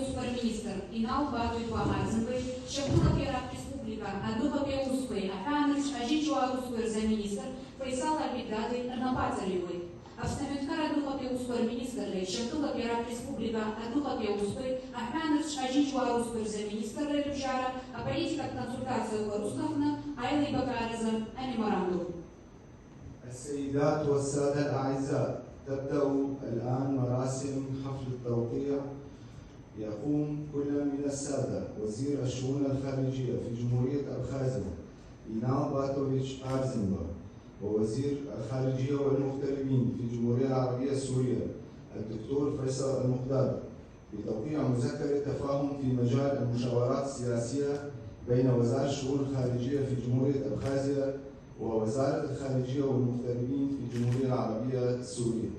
superminister Inal Batui Tuamazanului, șeful era Respublica, aducă pe Uspăi, Афанец, Ажичуа Успăr замминистр, Faisal Al-Bigdadi, Напацаливой. Обстановкара aducă pe superministrele, șeful era Respublica, aducă pe Uspăi, Афанец, Ажичуа Успăr замминистрele Любжара, a politica консультация Русловна, Айли Бакарза, a memorandum. السيدات والسادة الأعزاء، تبدأ الآن مراسم حفل التوقيع. يقوم كل من السادة وزير الشؤون الخارجية في جمهورية أبخازيا إينال باتوفيتش أرزنبا، ووزير الخارجية والمغتربين في الجمهورية العربية السورية الدكتور فيصل المقداد، بتوقيع مذكرة تفاهم في مجال المشاورات السياسية بين وزارة الشؤون الخارجية في جمهورية أبخازيا ووزارة الخارجية والمغتربين في الجمهورية العربية السورية.